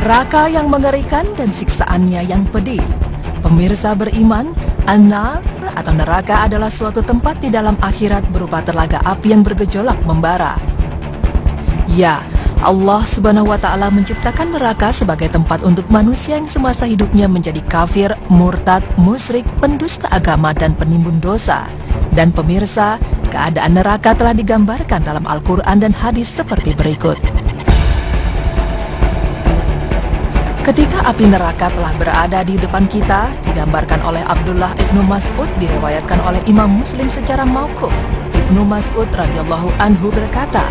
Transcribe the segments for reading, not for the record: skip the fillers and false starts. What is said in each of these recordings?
neraka yang mengerikan dan siksaannya yang pedih. Pemirsa beriman, an-nar atau neraka adalah suatu tempat di dalam akhirat berupa telaga api yang bergejolak membara. Ya, Allah Subhanahu wa Ta'ala menciptakan neraka sebagai tempat untuk manusia yang semasa hidupnya menjadi kafir, murtad, musyrik, pendusta agama, dan penimbun dosa. Dan pemirsa, keadaan neraka telah digambarkan dalam Al-Quran dan hadis seperti berikut. Ketika api neraka telah berada di depan kita, digambarkan oleh Abdullah ibnu Mas'ud, diriwayatkan oleh Imam Muslim secara mauquf. Ibnu Mas'ud radhiyallahu anhu berkata,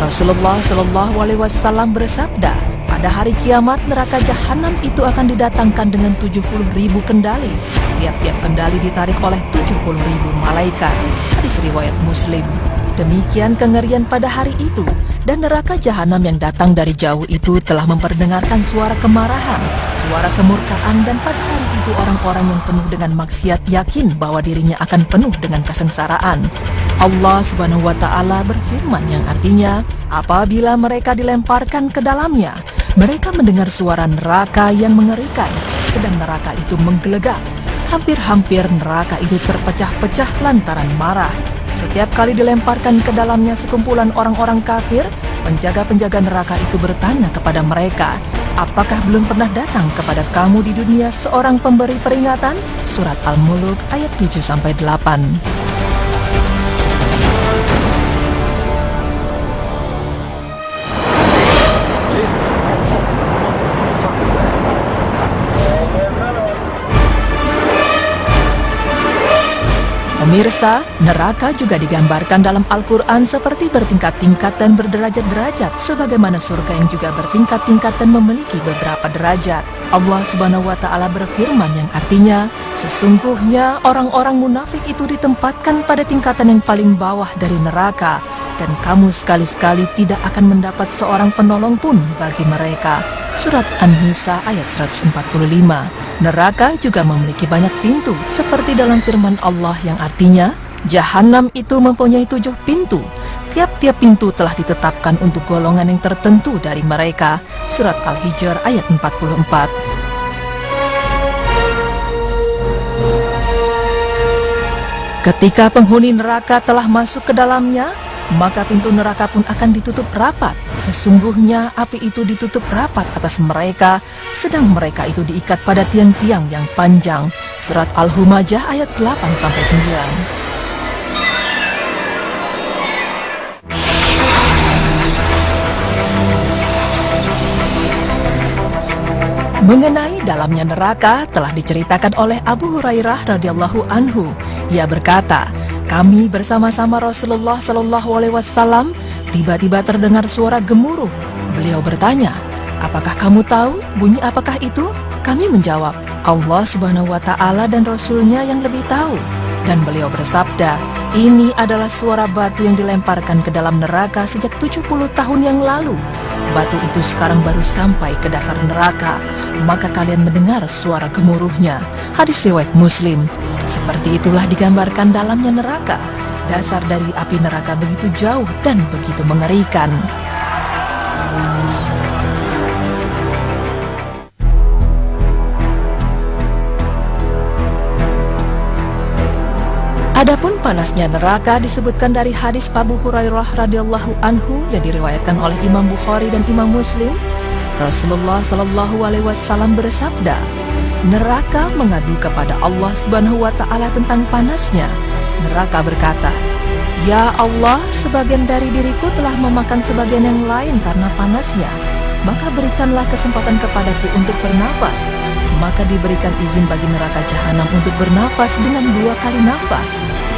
Rasulullah Shallallahu Alaihi Wasallam bersabda, pada hari kiamat neraka jahanam itu akan didatangkan dengan 70.000 kendali. Tiap-tiap kendali ditarik oleh 70.000 malaikat. Hadis riwayat Muslim. Demikian kengerian pada hari itu, dan neraka jahanam yang datang dari jauh itu telah memperdengarkan suara kemarahan, suara kemurkaan, dan pada hari itu orang-orang yang penuh dengan maksiat yakin bahwa dirinya akan penuh dengan kesengsaraan. Allah Subhanahu wa Ta'ala berfirman yang artinya, apabila mereka dilemparkan ke dalamnya, mereka mendengar suara neraka yang mengerikan, sedang neraka itu menggelegak. Hampir-hampir neraka itu terpecah-pecah lantaran marah. Setiap kali dilemparkan ke dalamnya sekumpulan orang-orang kafir, penjaga-penjaga neraka itu bertanya kepada mereka, apakah belum pernah datang kepada kamu di dunia seorang pemberi peringatan? Surat Al-Muluk ayat 7-8. Pemirsa, neraka juga digambarkan dalam Al-Quran seperti bertingkat-tingkat dan berderajat-derajat, sebagaimana surga yang juga bertingkat-tingkat dan memiliki beberapa derajat. Allah Subhanahu wa Ta'ala berfirman yang artinya, sesungguhnya orang-orang munafik itu ditempatkan pada tingkatan yang paling bawah dari neraka, dan kamu sekali-sekali tidak akan mendapat seorang penolong pun bagi mereka. Surat An-Nisa ayat 145. Neraka juga memiliki banyak pintu, seperti dalam firman Allah yang artinya, Jahanam itu mempunyai 7 pintu. Tiap-tiap pintu telah ditetapkan untuk golongan yang tertentu dari mereka. Surat Al-Hijr ayat 44. Ketika penghuni neraka telah masuk ke dalamnya, maka pintu neraka pun akan ditutup rapat. Sesungguhnya api itu ditutup rapat atas mereka, sedang mereka itu diikat pada tiang-tiang yang panjang. Surat Al-Humajah ayat 8-9. Mengenai dalamnya neraka telah diceritakan oleh Abu Hurairah radhiyallahu anhu. Ia berkata, kami bersama-sama Rasulullah Shallallahu Alaihi Wasallam tiba-tiba terdengar suara gemuruh. Beliau bertanya, apakah kamu tahu bunyi apakah itu? Kami menjawab, Allah Subhanahu Wa Ta'ala dan Rasulnya yang lebih tahu. Dan beliau bersabda, ini adalah suara batu yang dilemparkan ke dalam neraka sejak 70 tahun yang lalu. Batu itu sekarang baru sampai ke dasar neraka, maka kalian mendengar suara gemuruhnya. Hadis riwayat Muslim. Seperti itulah digambarkan dalamnya neraka. Dasar dari api neraka begitu jauh dan begitu mengerikan. Adapun panasnya neraka disebutkan dari hadis Abu Hurairah radhiyallahu anhu yang diriwayatkan oleh Imam Bukhari dan Imam Muslim. Rasulullah Shallallahu Alaihi Wasallam bersabda, neraka mengadu kepada Allah Subhanahu Wa Ta'ala tentang panasnya. Neraka berkata, ya Allah, sebagian dari diriku telah memakan sebagian yang lain karena panasnya, maka berikanlah kesempatan kepadaku untuk bernafas. Maka diberikan izin bagi neraka jahanam untuk bernafas dengan 2 kali nafas.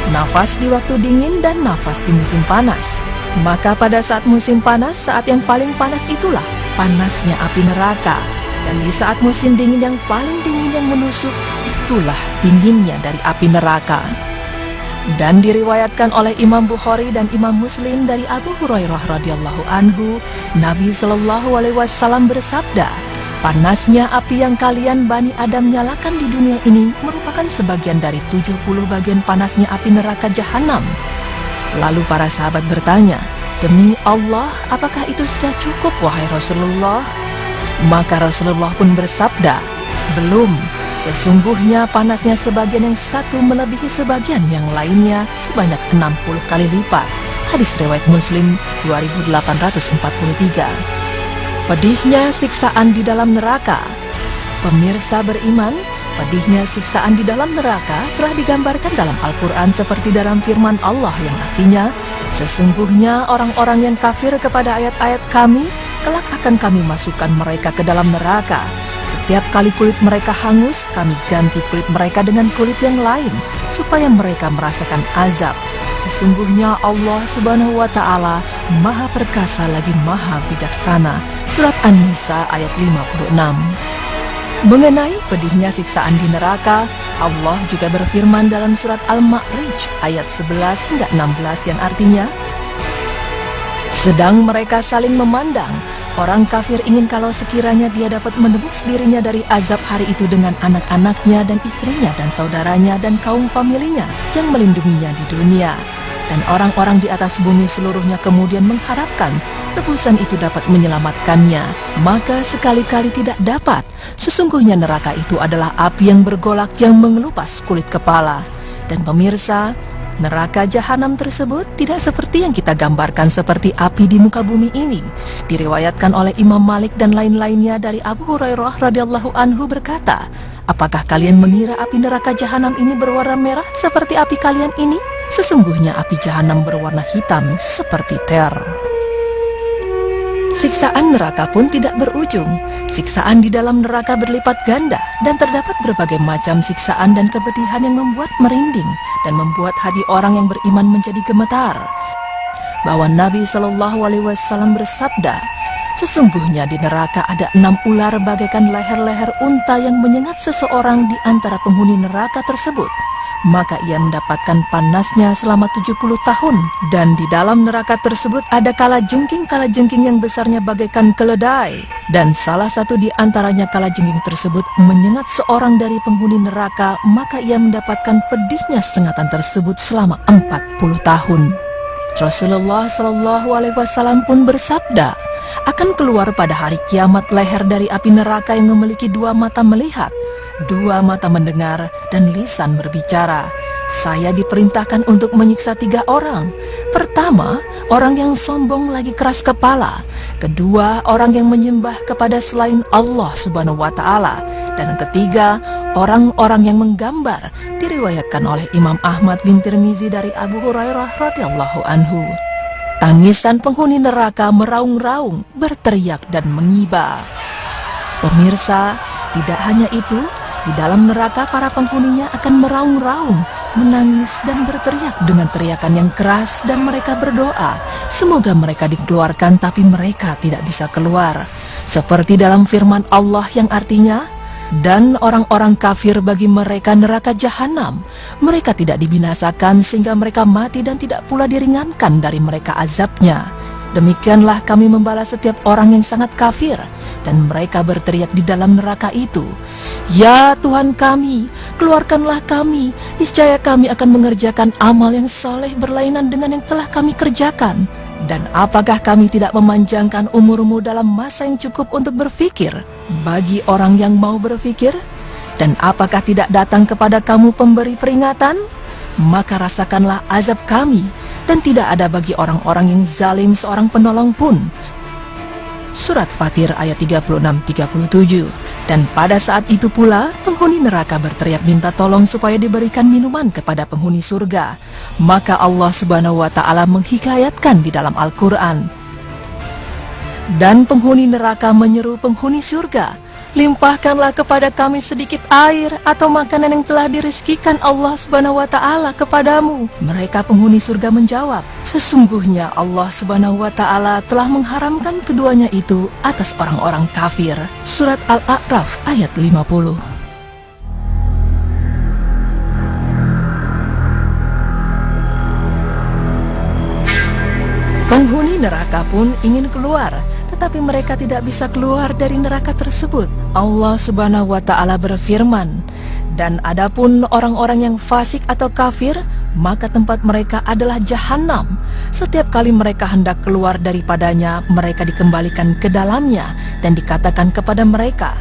Nafas di waktu dingin dan nafas di musim panas. Maka pada saat musim panas, saat yang paling panas itulah panasnya api neraka. Dan di saat musim dingin yang paling dingin yang menusuk, itulah dinginnya dari api neraka. Dan diriwayatkan oleh Imam Bukhari dan Imam Muslim dari Abu Hurairah radhiyallahu anhu, Nabi Shallallahu Alaihi Wasallam bersabda, panasnya api yang kalian Bani Adam nyalakan di dunia ini merupakan sebagian dari 70 bagian panasnya api neraka jahanam. Lalu para sahabat bertanya, demi Allah, apakah itu sudah cukup wahai Rasulullah? Maka Rasulullah pun bersabda, "Belum, sesungguhnya panasnya sebagian yang satu melebihi sebagian yang lainnya sebanyak 60 kali lipat." Hadis riwayat Muslim 2843. Pedihnya siksaan di dalam neraka. Pemirsa beriman, pedihnya siksaan di dalam neraka telah digambarkan dalam Al-Quran seperti dalam firman Allah yang artinya, "Sesungguhnya orang-orang yang kafir kepada ayat-ayat kami, kelak akan kami masukkan mereka ke dalam neraka. Setiap kali kulit mereka hangus, kami ganti kulit mereka dengan kulit yang lain, supaya mereka merasakan azab. Sesungguhnya Allah Subhanahu wa Ta'ala Maha Perkasa lagi Maha Bijaksana." Surat An-Nisa ayat 56. Mengenai pedihnya siksaan di neraka, Allah juga berfirman dalam surat Al-Ma'rij ayat 11 hingga 16 yang artinya, "Sedang mereka saling memandang, orang kafir ingin kalau sekiranya dia dapat menebus dirinya dari azab hari itu dengan anak-anaknya dan istrinya dan saudaranya dan kaum familinya yang melindunginya di dunia. Dan orang-orang di atas bumi seluruhnya kemudian mengharapkan tebusan itu dapat menyelamatkannya. Maka sekali-kali tidak dapat. Sesungguhnya neraka itu adalah api yang bergolak yang mengelupas kulit kepala." Dan pemirsa, neraka jahanam tersebut tidak seperti yang kita gambarkan seperti api di muka bumi ini. Diriwayatkan oleh Imam Malik dan lain-lainnya dari Abu Hurairah radhiyallahu anhu berkata, "Apakah kalian mengira api neraka jahanam ini berwarna merah seperti api kalian ini? Sesungguhnya api jahanam berwarna hitam seperti ter." Siksaan neraka pun tidak berujung. Siksaan di dalam neraka berlipat ganda dan terdapat berbagai macam siksaan dan kepedihan yang membuat merinding dan membuat hati orang yang beriman menjadi gemetar. Bahwa Nabi SAW bersabda, "Sesungguhnya di neraka ada 6 ular bagaikan leher-leher unta yang menyengat seseorang di antara penghuni neraka tersebut. Maka ia mendapatkan panasnya selama 70 tahun. Dan di dalam neraka tersebut ada kalajengking yang besarnya bagaikan keledai. Dan salah satu di antaranya kalajengking tersebut menyengat seorang dari penghuni neraka, maka ia mendapatkan pedihnya sengatan tersebut selama 40 tahun. Rasulullah SAW pun bersabda, "Akan keluar pada hari kiamat leher dari api neraka yang memiliki 2 mata melihat, 2 mata mendengar, dan lisan berbicara. Saya diperintahkan untuk menyiksa 3 orang. Pertama, orang yang sombong lagi keras kepala. Kedua, orang yang menyembah kepada selain Allah Subhanahu wa Ta'ala. Dan yang ketiga, orang-orang yang menggambar." Diriwayatkan oleh Imam Ahmad bin Tirmizi dari Abu Hurairah radhiyallahu anhu. Tangisan penghuni neraka meraung-raung, berteriak dan mengiba. Pemirsa, tidak hanya itu, di dalam neraka para penghuninya akan meraung-raung, menangis dan berteriak dengan teriakan yang keras, dan mereka berdoa, semoga mereka dikeluarkan, tapi mereka tidak bisa keluar. Seperti dalam firman Allah yang artinya, "Dan orang-orang kafir bagi mereka neraka jahanam. Mereka tidak dibinasakan sehingga mereka mati dan tidak pula diringankan dari mereka azabnya. Demikianlah kami membalas setiap orang yang sangat kafir." Dan mereka berteriak di dalam neraka itu, "Ya Tuhan kami, keluarkanlah kami. Niscaya kami akan mengerjakan amal yang soleh berlainan dengan yang telah kami kerjakan. Dan apakah kami tidak memanjangkan umurmu dalam masa yang cukup untuk berfikir bagi orang yang mau berfikir? Dan apakah tidak datang kepada kamu pemberi peringatan? Maka rasakanlah azab kami, dan tidak ada bagi orang-orang yang zalim seorang penolong pun." Surat Fatir ayat 36-37. Dan pada saat itu pula penghuni neraka berteriak minta tolong supaya diberikan minuman kepada penghuni surga. Maka Allah Subhanahu wa Ta'ala menghikayatkan di dalam Al-Quran, "Dan penghuni neraka menyeru penghuni surga, limpahkanlah kepada kami sedikit air atau makanan yang telah dirizkikan Allah Subhanahu wa Ta'ala kepadamu." Mereka penghuni surga menjawab, "Sesungguhnya Allah Subhanahu wa Ta'ala telah mengharamkan keduanya itu atas orang-orang kafir." Surat Al-A'raf ayat 50. Penghuni neraka pun ingin keluar, tetapi mereka tidak bisa keluar dari neraka tersebut. Allah Subhanahu wa Ta'ala berfirman, "Dan adapun orang-orang yang fasik atau kafir, maka tempat mereka adalah jahanam. Setiap kali mereka hendak keluar daripadanya, mereka dikembalikan ke dalamnya dan dikatakan kepada mereka,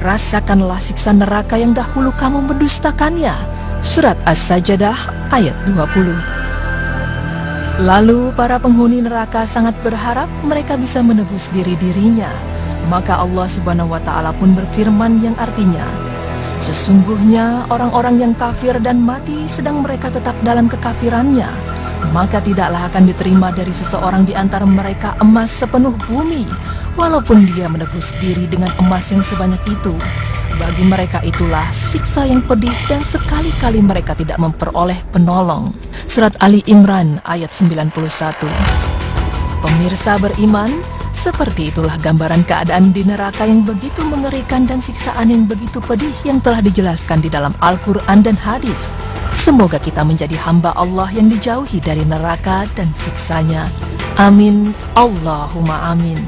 rasakanlah siksa neraka yang dahulu kamu mendustakannya. Surat As-Sajdah ayat 20. Lalu para penghuni neraka sangat berharap mereka bisa menebus diri-dirinya. Maka Allah Subhanahu wa Ta'ala pun berfirman yang artinya, sesungguhnya orang-orang yang kafir dan mati sedang mereka tetap dalam kekafirannya, maka tidaklah akan diterima dari seseorang di antara mereka emas sepenuh bumi, walaupun dia menebus diri dengan emas yang sebanyak itu. Bagi mereka itulah siksa yang pedih dan sekali-kali mereka tidak memperoleh penolong. Surat Ali Imran ayat 91. Pemirsa beriman, seperti itulah gambaran keadaan di neraka yang begitu mengerikan dan siksaan yang begitu pedih yang telah dijelaskan di dalam Al-Quran dan hadis. Semoga kita menjadi hamba Allah yang dijauhi dari neraka dan siksanya. Amin. Allahumma amin.